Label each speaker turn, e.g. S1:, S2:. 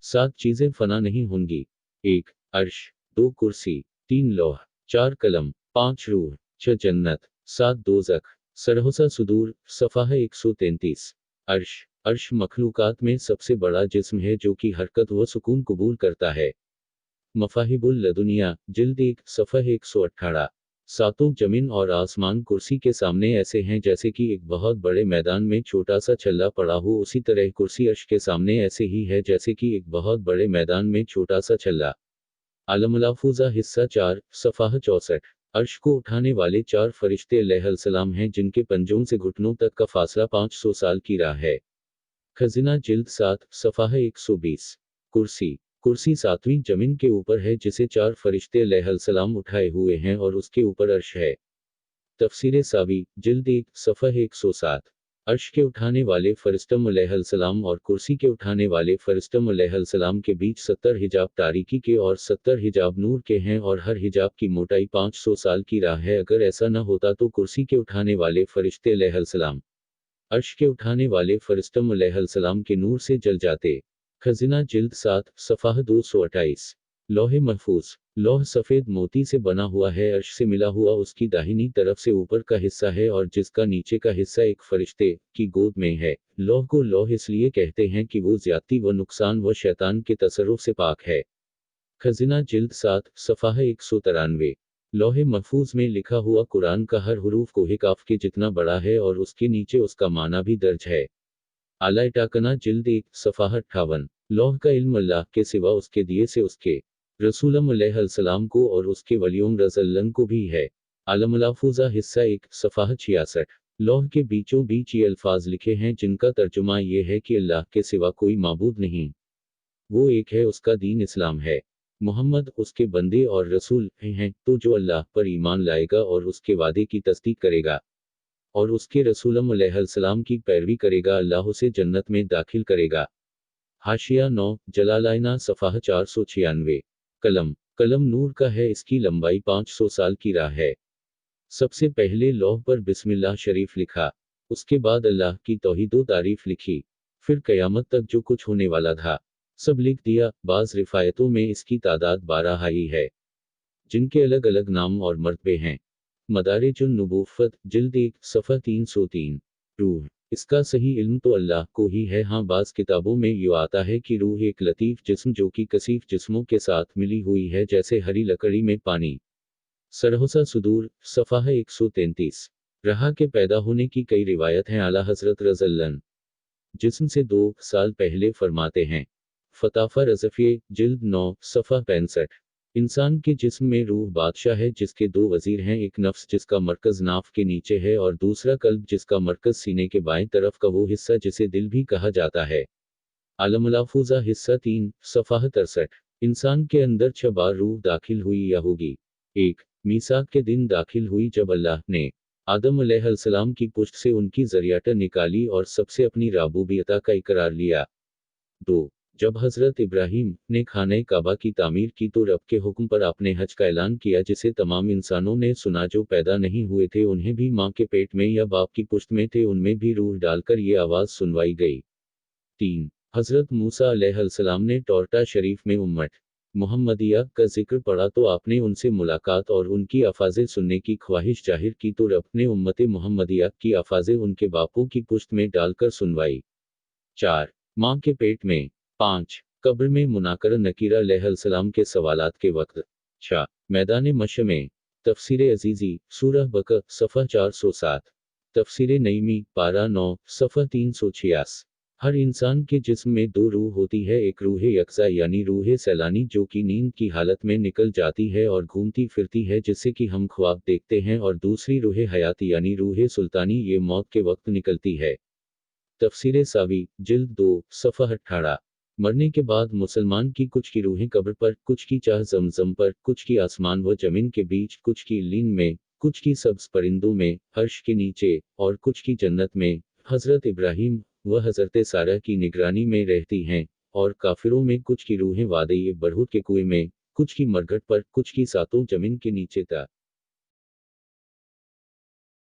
S1: 7 चीजें फना नहीं होंगी। 1 अर्श, 2 कुर्सी, 3 लौह, 4 कलम, 5 रूह, 6 जन्नत, 7 दोज़ख। सरहोसा सुदूर, सफ़ाह 133। अर्श मखलूकात में सबसे बड़ा जिस्म है जो कि हरकत व सुकून कबूल करता है। मफाहिबुल लदुनिया, जिल्द 1, सफ़ह 118। सातों जमीन और आसमान कुर्सी के सामने ऐसे हैं जैसे कि एक बहुत बड़े मैदान में छोटा सा छल्ला पड़ा हो, उसी तरह कुर्सी अर्श के सामने ऐसे ही है जैसे कि एक बहुत बड़े मैदान में छोटा सा छल्ला। अलमलाफूजा हिस्सा 4, सफ़ाह 64। अर्श को उठाने वाले 4 फरिश्ते अलैहिस्सलाम हैं जिनके पंजों से घुटनों तक का फासला 500 साल की राह है। खज़ीना जिल्द 7, सफ़ाह 120। कुर्सी 7वीं जमीन के ऊपर है जिसे 4 फरिश्ते अलैहिस्सलाम उठाए हुए हैं और उसके ऊपर अर्श है। तफसीर सावी, जिल्द 1, सफ़ह 107। अर्श के उठाने वाले फरिश्तम अलैहिस्सलाम और कुर्सी के उठाने वाले फरिश्तम अलैहिस्सलाम के बीच 70 हिजाब तारीकी के और 70 हिजाब नूर के हैं और हर हिजाब की मोटाई 500 साल की राह है। अगर ऐसा न होता तो कुर्सी के उठाने वाले फरिश्ते अलैहिस्सलाम अर्श के उठाने वाले फरिश्तम अलैहिस्सलाम के नूर से जल जाते। खज़ीना जिल्द 7, सफ़ाह 228। लौह महफूज, लौह सफ़ेद मोती से बना हुआ है, अर्श से मिला हुआ उसकी दाहिनी तरफ से ऊपर का हिस्सा है और जिसका नीचे का हिस्सा एक फरिश्ते की गोद में है। लौह को लौह इसलिए कहते हैं कि वो ज़्यादती व नुकसान व शैतान के तसर्रुफ से पाक है। खज़ीना जिल्द 7, सफ़ाह 193। लौह महफूज में लिखा हुआ कुरान का हर हुरूफ कोहे काफ के जितना बड़ा है और उसके नीचे उसका माना भी दर्ज है। आला टाकना जिल्द 1, सफ़ाह 58। लौह का इल्म अल्लाह के सिवा उसके दिए से उसके रसूलम अलैहिस्सलाम को और उसके वलियों रज़ल्लन को भी है। अलमलाफूजा हिस्सा 1, सफ़ाह 66। लौह के बीचों बीच ये अल्फाज लिखे हैं जिनका तर्जुमा ये है कि अल्लाह के सिवा कोई माबूद नहीं, वो एक है, उसका दीन इस्लाम है, मोहम्मद उसके बंदे और रसूल हैं। तो जो अल्लाह पर ईमान लाएगा और उसके वादे की तस्दीक करेगा और उसके रसूलम अलैहिस्सलाम की पैरवी करेगा, अल्लाह उसे जन्नत में दाखिल करेगा। हाशिया 9, जलालाइना, सफ़ाह 496। कलम नूर का है, इसकी लंबाई 500 साल की राह है। सबसे पहले लौह पर बिस्मिल्लाह शरीफ लिखा, उसके बाद अल्लाह की तौहीद तारीफ लिखी, फिर क़यामत तक जो कुछ होने वाला था सब लिख दिया। बाज़ रिफ़ायतों में इसकी तादाद 12 ही है, जिनके अलग अलग नाम और मर्तबे हैं। मदारिजुन नबूव्वत, जिल्द 1, सफ़ह 303। रूह, इसका सही इल्म तो अल्लाह को ही है। हाँ, बाज़ किताबों में यूँ आता है कि रूह एक लतीफ़ जिस्म जो कि कसीफ जिस्मों के साथ मिली हुई है, जैसे हरी लकड़ी में पानी। सरहोसा सुदूर, सफ़ाह 133। रहा के पैदा होने की कई रिवायत हैं। आला हज़रत रज़ल्लन जिस्म से 2 साल पहले फरमाते हैं। फताफा रज़फ़िये, जिल्द 9, सफ़ाह 65। इंसान के जिस्म में रूह बादशाह है जिसके 2 वज़ीर हैं, एक नफ्स जिसका मरकज़ नाफ के नीचे है और दूसरा कल्ब जिसका मरकज़ सीने के बाएं तरफ का वो हिस्सा जिसे दिल भी कहा जाता है। अलमलाफूजा हिस्सा 3, सफ़ाह 63। इंसान के अंदर 6 बार रूह दाखिल हुई या होगी। 1 मीसाक के दिन दाखिल हुई जब अल्लाह ने आदम अलैहिस्सलाम की पुश्त से उनकी ज़रियात निकाली और सबसे अपनी रबूबियत का इकरार लिया। 2 जब हज़रत इब्राहीम ने खाने काबा की तामीर की तो रब के हुक्म पर आपने हज का ऐलान किया, जिसे तमाम इंसानों ने सुना जो पैदा नहीं हुए थे, उन्हें भी माँ के पेट में या बाप की पुश्त में थे, उनमें भी रूह डालकर ये आवाज़ सुनवाई गई। 3 हज़रत मूसा अलैहिस्सलाम ने टोरटा शरीफ में उम्मत मुहम्मदिया का जिक्र पढ़ा तो आपने उनसे मुलाकात और उनकी अफ़ाज़े सुनने की ख्वाहिश जाहिर की तो रब ने उम्मत मुहम्मदिया की अफ़ाज़े उनके बापों की पुश्त में डालकर सुनवाई। 4 माँ के पेट में। 5 कब्र में मुनाकर नकीरा अलैहिस्सलाम के सवालात के वक्त। 6 मैदान मश में। तफसीर अजीज़ी, सूरह बकर, सफ़ह 407। तफसीर नईमी, पारा 9, सफ़ह 386। हर इंसान के जिस्म में 2 रूह होती है, एक रूह यकज़ा यानी रूह सैलानी जो कि नींद की हालत में निकल जाती है और घूमती फिरती है जिससे कि हम ख्वाब देखते हैं, और दूसरी रूह हयात यानी रूह सुल्तानी, ये मौत के वक्त निकलती है। तफसीर सावी, जिल्द 2, सफ़ह 18। मरने के बाद मुसलमान की कुछ की रूहें कब्र पर, कुछ की चाह ज़मज़म पर, कुछ की आसमान व ज़मीन के बीच, कुछ की इल्लीन में, कुछ की सब्ज़ परिंदों में, अर्श के नीचे, और कुछ की जन्नत में। हज़रत इब्राहीम व हज़रत सारा की निगरानी में रहती हैं। और काफिरों में कुछ की रूहें वादई बरहूत के कुएं में, कुछ की मरघट पर, कुछ की सातों ज़मीन के नीचे था।